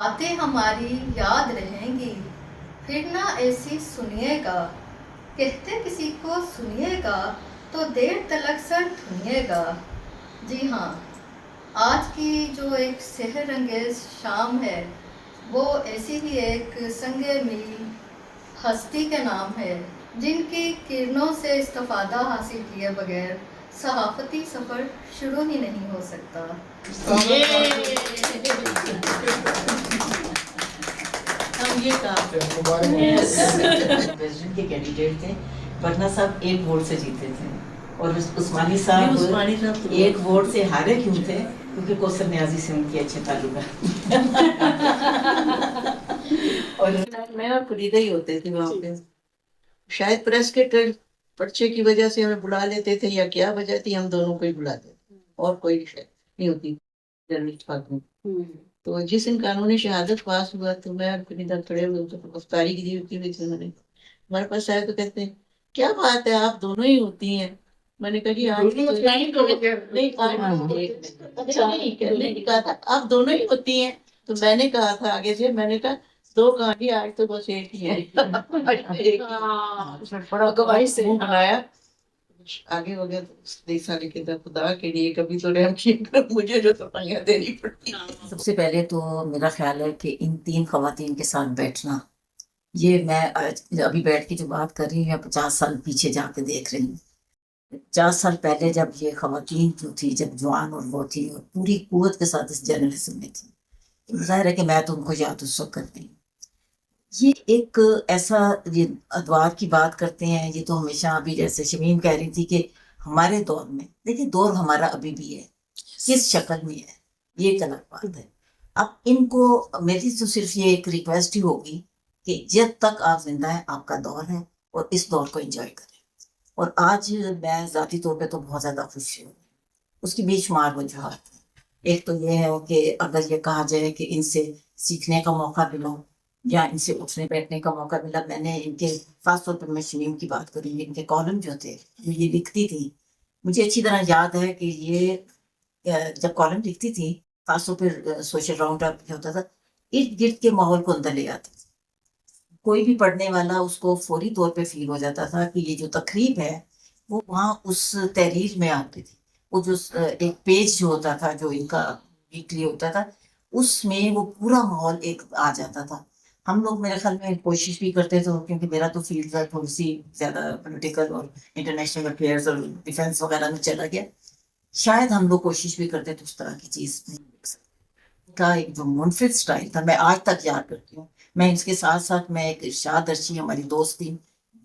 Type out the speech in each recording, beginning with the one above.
باتیں ہماری یاد رہیں گی، پھر نہ ایسی سنیے گا، کہتے کسی کو سنیے گا تو دیر تلک سر دھنیے گا۔ جی ہاں، آج کی جو ایک سحر انگیز شام ہے وہ ایسی ہی ایک سنگ میل ہستی کے نام ہے جن کی کرنوں سے استفادہ حاصل کیے بغیر صحافتی سفر شروع ہی نہیں ہو سکتا۔ ہم یہ پریزیڈنٹ کے کینڈیڈیٹ تھے، ورنہ سب ایک ووٹ سے جیتے تھے، اور عثمانی صاحب ایک ووٹ سے ہارے کیوں تھے؟ کیونکہ کوثر نیازی سے ان کے اچھے تعلقات اور میں اور فریدہ ہی ہوتے تھے وہاں پہ، شاید پریس کے پرچے کی وجہ سے ہمیں بلا لیتے تھے یا کیا وجہ تھی، ہم دونوں کو ہی بلاتے تھے اور کوئی شاید نہیں ہوتی جرنلسٹ پاک میں۔ تو جس دن قانونی شہادت پاس ہوا تو میں اور فریدہ کھڑے ہوئے تو گفتاری کی ہوئی تھی، انہوں نے ہمارے پاس آئے تو کہتے ہیں کیا بات ہے آپ دونوں ہی ہوتی ہیں؟ میں نے کہا جی نہیں کہا تھا آپ دونوں ہی ہوتی ہیں، تو میں نے کہا تھا آگے سے، میں نے کہا دو کہانی آج تو بس ایک ہی ہے، بڑا گواہی سے بنایا آگے وغیرہ نہیں سارے کے خدا کے لیے کبھی تو رحم کیے مجھے جو صفائیاں دینی پڑتی۔ سب سے پہلے تو میرا خیال ہے کہ ان تین خواتین کے ساتھ بیٹھنا، یہ میں ابھی بیٹھ کے جو بات کر رہی ہوں یا 50 سال پیچھے جا کے دیکھ رہی ہوں۔ 50 سال پہلے جب یہ خواتین جو تھی، جب جوان اور وہ تھی اور پوری قوت کے ساتھ اس جرنلزم میں تھی، ظاہر ہے کہ میں تو ان کو یاد اس وقت کرتی ہوں۔ یہ ایک ایسا، یہ ادوار کی بات کرتے ہیں، یہ تو ہمیشہ ابھی جیسے شمیم کہہ رہی تھی کہ ہمارے دور میں، دیکھیں دور ہمارا ابھی بھی ہے، کس شکل میں ہے یہ ایک الگ بات ہے۔ اب ان کو میری تو صرف یہ ایک ریکویسٹ ہی ہوگی کہ جب تک آپ زندہ ہیں آپ کا دور ہے اور اس دور کو انجوائے کریں۔ اور آج میں ذاتی طور پہ تو بہت زیادہ خوش ہوں، اس کی بے شمار وجوہات ہیں۔ ایک تو یہ ہے کہ اگر یہ کہا جائے کہ ان سے سیکھنے کا موقع ملا یا ان سے اٹھنے بیٹھنے کا موقع ملا، میں نے ان کے خاص طور پہ میں شمیم کی بات کروں گی، ان کے کالم جو تھے جو یہ لکھتی تھی، مجھے اچھی طرح یاد ہے کہ یہ جب کالم لکھتی تھی، خاص طور پہ سوشل راؤنڈ اپ ہوتا تھا، ارد گرد کے ماحول کو اندر لے آتی تھی۔ کوئی بھی پڑھنے والا اس کو فوری طور پہ فیل ہو جاتا تھا کہ یہ جو تقریب ہے وہ وہاں اس تحریر میں آتی تھی۔ وہ جو ایک پیج جو ہوتا تھا جو ان کا ویکلی ہوتا تھا، اس میں وہ پورا ماحول ایک آ جاتا تھا۔ ہم لوگ میرے خیال میں کوشش بھی کرتے تھے، کیونکہ میرا تو فیلڈ تھوڑی سی زیادہ پولیٹیکل اور انٹرنیشنل افیئرز اور ڈیفینس وغیرہ میں چلا گیا، شاید ہم لوگ کوشش بھی کرتے تھے اس طرح کی چیز نہیں لکھ سکتے۔ کا ایک جو منفرد سٹائل تھا، میں آج تک یاد کرتی ہوں۔ میں اس کے ساتھ ساتھ میں ایک ارشاد ارشی ہماری دوست تھی،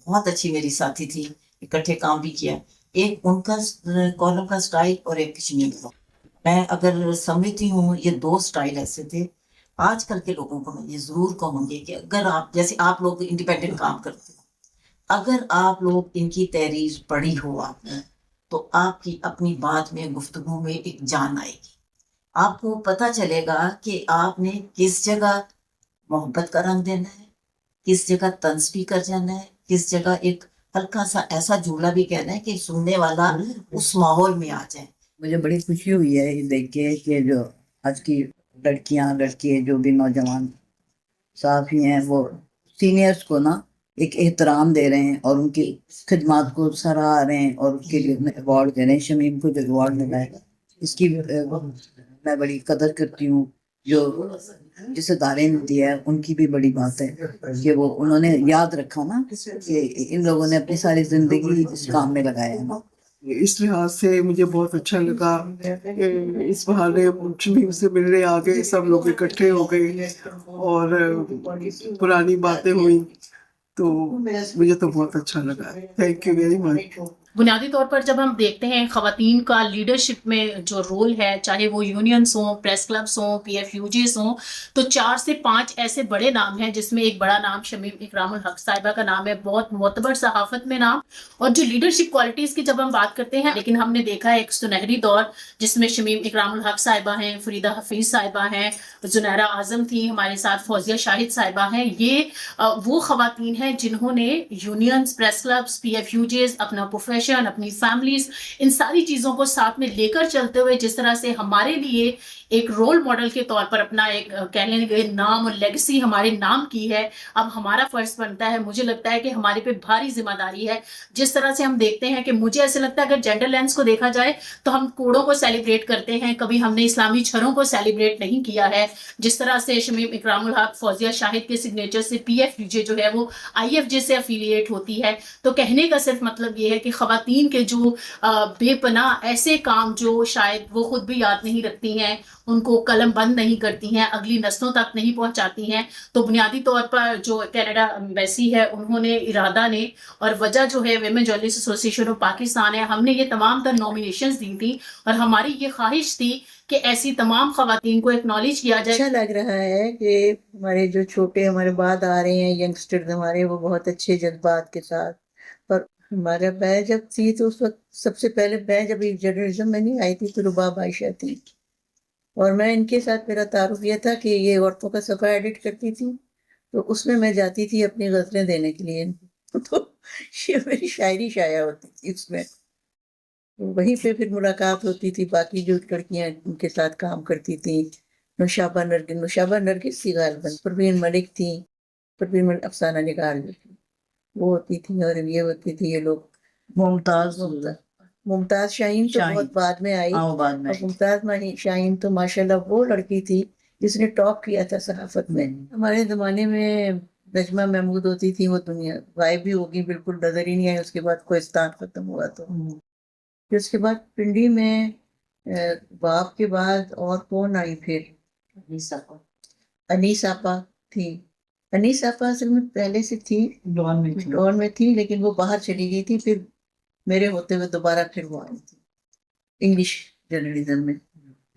بہت اچھی میری ساتھی تھی، اکٹھے کام بھی کیا، ایک ان کا کالم کا سٹائل اور ایک کشمیر کا۔ میں اگر سمجھتی ہوں یہ دو سٹائل ایسے تھے۔ آج کل کے لوگوں کو میں یہ ضرور کہوں گی کہ اگر آپ جیسے آپ لوگ انڈیپینڈنٹ کام کرتے ہو، اگر آپ لوگ ان کی تحریر پڑھی ہو آپ نے، تو آپ کی اپنی بات میں گفتگو میں ایک جان آئے گی۔ آپ کو پتہ چلے گا کہ آپ نے کس جگہ محبت کا رنگ دینا ہے، کس جگہ طنز بھی کر جانا ہے، کس جگہ ایک ہلکا سا ایسا جملہ بھی کہنا ہے کہ سننے والا اس ماحول میں آ جائے۔ مجھے بڑی خوشی ہوئی ہے یہ دیکھ کے کہ جو آج کی لڑکیاں لڑکے جو بھی نوجوان صحافی ہیں وہ سینئرس کو نا ایک احترام دے رہے ہیں اور ان کی خدمات کو سراہ رہے ہیں اور اس کے لیے انہیں ایوارڈ دے رہے ہیں۔ شمیم کو جو ایوارڈ ملا ہے اس کی میں بڑی قدر کرتی ہوں، جو جس ادارے نے دیا ہے ان کی بھی بڑی بات ہے کہ وہ انہوں نے یاد رکھا نا کہ ان لوگوں نے اپنی ساری زندگی اس کام میں لگایا ہے نا۔ اس لحاظ سے مجھے بہت اچھا لگا کہ اس بہانے شمیم سے ملنے آ گئے، سب لوگ اکٹھے ہو گئے اور پرانی باتیں ہوئی، تو مجھے تو بہت اچھا لگا۔ Thank you very much. بنیادی طور پر جب ہم دیکھتے ہیں خواتین کا لیڈرشپ میں جو رول ہے، چاہے وہ یونینز ہوں، پریس کلبز ہوں، پی ایف یو جیز ہوں، تو 4 سے 5 ایسے بڑے نام ہیں جس میں ایک بڑا نام شمیم اکرام الحق صاحبہ کا نام ہے، بہت معتبر صحافت میں نام، اور جو لیڈرشپ کوالٹیز کی جب ہم بات کرتے ہیں، لیکن ہم نے دیکھا ہے ایک سنہری دور جس میں شمیم اکرام الحق صاحبہ ہیں، فریدہ حفیظ صاحبہ ہیں، زنیرہ اعظم تھی ہمارے ساتھ، فوزیہ شاہد صاحبہ ہیں۔ یہ وہ خواتین ہیں جنہوں نے unions, press clubs, P F U Js, اپنا پروفیشن، اپنی فیملیز، ان ساری چیزوں کو ساتھ میں لے کر چلتے ہوئے جس طرح سے ہمارے لیے ایک رول ماڈل کے طور پر اپنا ایک کہہ لیں کہ نام اور لیگسی ہمارے نام کی ہے. اب ہمارا فرض بنتا ہے, مجھے لگتا ہے کہ ہمارے پہ بھاری ذمہ داری ہے. جس طرح سے ہم دیکھتے ہیں کہ مجھے ایسے لگتا ہے اگر جینڈر لینس کو دیکھا جائے تو ہم کوڑوں کو سیلیبریٹ کرتے ہیں, کبھی ہم نے اسلامی چھروں کو سیلیبریٹ نہیں کیا ہے. جس طرح سے شمیم اکرام الحق فوزیہ شاہد کے سگنیچر سے PFUJ جو ہے وہ IFJ سے افیلیٹ ہوتی ہے. تو کہنے کا صرف مطلب یہ ہے کہ خواتین کے جو بے پناہ ایسے کام جو شاید وہ خود بھی یاد نہیں رکھتی ہیں, ان کو قلم بند نہیں کرتی ہیں, اگلی نسلوں تک نہیں پہنچاتی ہیں. تو بنیادی طور پر جو کینیڈا ایمبیسی ہے انہوں نے, ارادہ نے, اور وجہ جو ہے ویمن جرنلسٹ ایسوسی ایشن آف پاکستان ہے, ہم نے یہ تمام تر نامینیشنز دی تھی اور ہماری یہ خواہش تھی کہ ایسی تمام خواتین کو ایکنالج کیا جائے. اچھا لگ رہا ہے کہ ہمارے جو چھوٹے ہمارے بعد آ رہے ہیں ینگسٹر ہمارے, وہ بہت اچھے جذبات کے ساتھ. اور ہمارا میں جب تھی تو اس وقت سب سے پہلے میں جب جرنلزم میں نہیں آئی تھی تو رباب عائشہ تھی, اور میں ان کے ساتھ میرا تعارف یہ تھا کہ یہ عورتوں کا صفحہ ایڈٹ کرتی تھی, تو اس میں جاتی تھی اپنی غزلیں دینے کے لیے, تو یہ میری شاعری شائع ہوتی تھی اس میں. وہیں پہ پھر ملاقات ہوتی تھی باقی جو لڑکیاں ان کے ساتھ کام کرتی تھیں, نوشابہ نرگس تھی غالباً, پروین ملک تھی, پروین ملک, افسانہ نگار جو تھی وہ ہوتی تھی, اور یہ ہوتی تھی یہ لوگ ممتاز شاہین تو بہت بعد میں آئی. بعد میں اور ممتاز شاہین تو ماشاءاللہ وہ لڑکی تھی جس نے ٹاپ کیا تھا صحافت میں. ہمارے زمانے میں نجمہ محمود ہوتی تھی, وہ دنیا غائب بھی ہوگی, بالکل نظر ہی نہیں آئی. اس کے بعد کوہستان ختم ہوا تو پھر اس کے بعد پنڈی میں باپ کے بعد اور کون آئی پھر؟ انیس آپا تھی. انیس آپا اصل میں پہلے سے تھی, ڈون میں تھی, لیکن وہ باہر چلی گئی تھی. پھر میرے ہوتے ہوئے دوبارہ پھر وہ آئی تھی انگلش جرنلزم میں.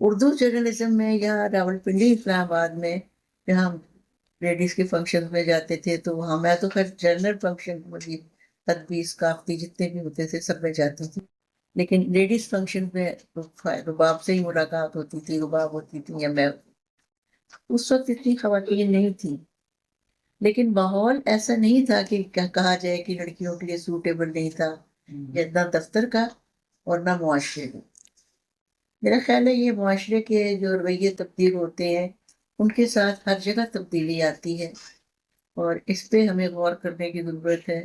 اردو جرنلزم میں یہاں راول پنڈی اسلام آباد میں جہاں لیڈیز کے فنکشن میں جاتے تھے, تو وہاں میں تو خیر جنرل فنکشن مجھے تدبیس کافتی جتنے بھی ہوتے تھے سب میں جاتی تھی, لیکن لیڈیز فنکشن میں رباب سے ہی ملاقات ہوتی تھی, رباب ہوتی تھی یا میں. اس وقت اتنی خواتین نہیں تھی, لیکن ماحول ایسا نہیں تھا کہ کہا جائے کہ لڑکیوں کے لیے سوٹیبل نہیں تھا, نہ دفتر کا اور نہ معاشرے کا. میرا خیال ہے یہ معاشرے کے جو رویے تبدیل ہوتے ہیں ان کے ساتھ ہر جگہ تبدیلی آتی ہے, اور اس پہ ہمیں غور کرنے کی ضرورت ہے.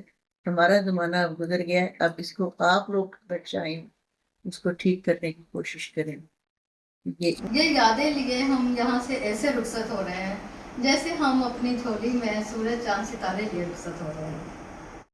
ہمارا زمانہ اب گزر گیا ہے, اب اس کو آپ لوگ بچائیں, اس کو ٹھیک کرنے کی کوشش کریں. یہ یادیں لیے ہم یہاں سے ایسے رخصت ہو رہے ہیں جیسے ہم اپنی جھولی میں سورج چاند ستارے لیے رخصت ہو رہے ہیں.